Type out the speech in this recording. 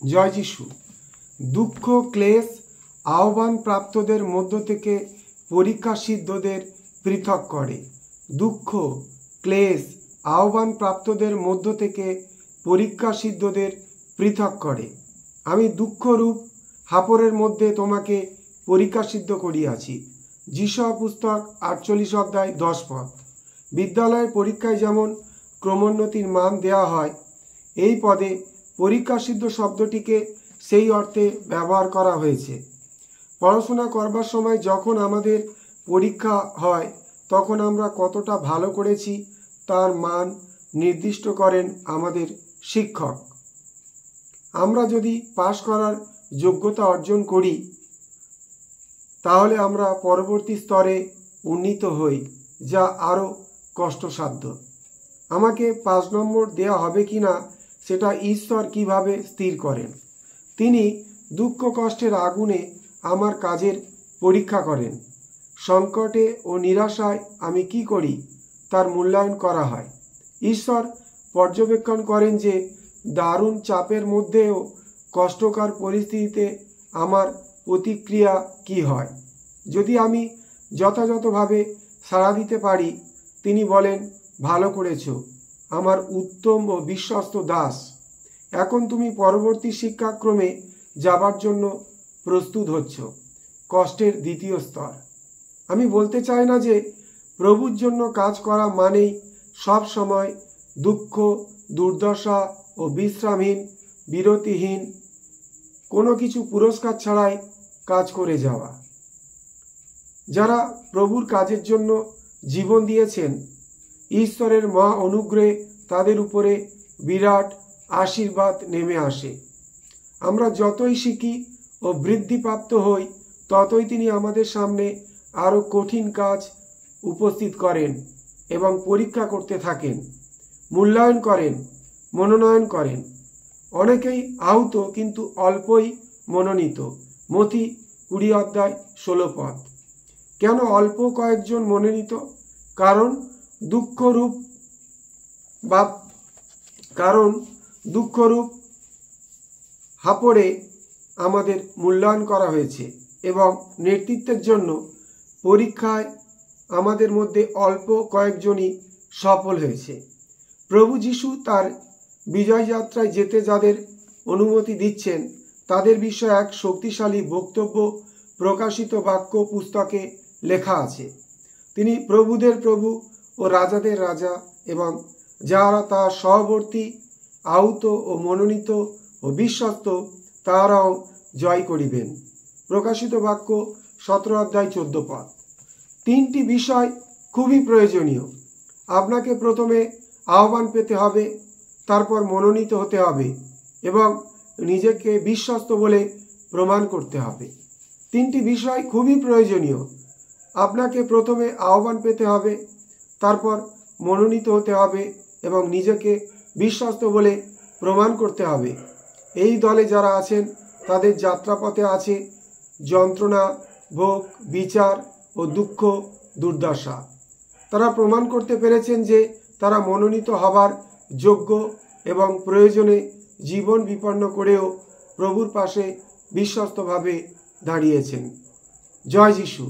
জয় যিশু। দুঃখ ক্লেশ আহ্বান প্রাপ্তদের মধ্য থেকে পরীক্ষা সিদ্ধদের পৃথক করে। দুঃখ ক্লেশ আহ্বান প্রাপ্তদের মধ্য থেকে পরীক্ষা সিদ্ধদের পৃথক করে। আমি দুঃখরূপ হাপরের মধ্যে তোমাকে পরীক্ষা সিদ্ধ করিয়াছি। যিশয়া পুস্তক 48 অধ্যায় 10 পদ। বিদ্যালয়ের পরীক্ষায় যেমন ক্রমোন্নতির মান দেওয়া হয়, এই পদে পরীক্ষা সিদ্ধ শব্দটিকে সেই অর্থে ব্যবহার করা হয়েছে। পড়াশোনা করবার সময় যখন আমাদের পরীক্ষা হয়, তখন আমরা কতটা ভালো করেছি তার মান নির্দিষ্ট করেন আমাদের শিক্ষক। আমরা যদি পাশ করার যোগ্যতা অর্জন করি, তাহলে আমরা পরবর্তী স্তরে উন্নীত হই, যা আরও কষ্টসাধ্য। আমাকে 5 নম্বর দেওয়া হবে কি না সেটা ঈশ্বর কিভাবে স্থির করেন। তিনি দুঃখ কষ্টের আগুনে আমার কাজের পরীক্ষা করেন। সংকটে ও নিরাশায় আমি কি করি তার মূল্যায়ন করা হয়। ঈশ্বর পর্যবেক্ষণ করেন যে দারুণ চাপের মধ্যেও কষ্টকর পরিস্থিতিতে আমার প্রতিক্রিয়া কি হয়। যদি আমি যথাযথভাবে সাড়া দিতে পারি, তিনি বলেন, ভালো করেছো আমার উত্তম ও বিশ্বস্ত দাস। এখন তুমি পরবর্তী শিক্ষাক্রমে যাবার জন্য প্রস্তুত হচ্ছ। কষ্টের দ্বিতীয় স্তর। আমি বলতে চাই না যে প্রভুর জন্য কাজ করা মানেই সব সময় দুঃখ, দুর্দশা ও বিশ্রামহীন, বিরতিহীন, কোনো কিছু পুরস্কার ছাড়াই কাজ করে যাওয়া। যারা প্রভুর কাজের জন্য জীবন দিয়েছেন, ঈশ্বরের মহা অনুগ্রহে তাদের উপরে বিরাট আশীর্বাদ নেমে আসে। আমরা যতই শিখি ও বৃদ্ধিপ্রাপ্ত হই, ততই তিনি আমাদের সামনে আরও কঠিন কাজ উপস্থিত করেন এবং পরীক্ষা করতে থাকেন, মূল্যায়ন করেন, মনোনয়ন করেন। অনেকেই আহত কিন্তু অল্পই মনোনীত। মথি 20 অধ্যায় 16 পদ। কেন অল্প কয়েকজন মনোনীত? কারণ দুঃখরূপ হাপড়ে আমাদের মূল্যায়ন করা হয়েছে এবং নেতৃত্বের জন্য পরীক্ষায় আমাদের মধ্যে অল্প কয়েকজনই সফল হয়েছে। প্রভু যিশু তার বিজয় যাত্রায় যেতে যাদের অনুমতি দিচ্ছেন, তাদের বিষয়ে এক শক্তিশালী বক্তব্য প্রকাশিত বাক্য পুস্তকে লেখা আছে। তিনি প্রভুদের প্রভু ও রাজাদের রাজা, এবং যারা তার সহবর্তী, আহত ও মনোনীত ও বিশ্বস্ত, তারাও জয় করিবেন। প্রকাশিত বাক্য 17 অধ্যায় 14 পদ। 3টি বিষয় খুবই প্রয়োজনীয়। আপনাকে প্রথমে আহ্বান পেতে হবে, তারপর মনোনীত হতে হবে এবং নিজেকে বিশ্বস্ত বলে প্রমাণ করতে হবে। 3টি বিষয় খুবই প্রয়োজনীয়। আপনাকে প্রথমে আহ্বান পেতে হবে, তারপর মনোনীত হতে হবে এবং নিজেকে বিশ্বস্ত বলে প্রমাণ করতে হবে। এই দলে যারা আছেন, তাদের যাত্রাপথে আছে যন্ত্রণা, ভোগ, বিচার ও দুঃখ, দুর্দশা। তারা প্রমাণ করতে পেরেছেন যে তারা মনোনীত হবার যোগ্য এবং প্রয়োজনে জীবন বিপন্ন করেও প্রভুর পাশে বিশ্বস্তভাবে দাঁড়িয়েছেন। জয় যিশু।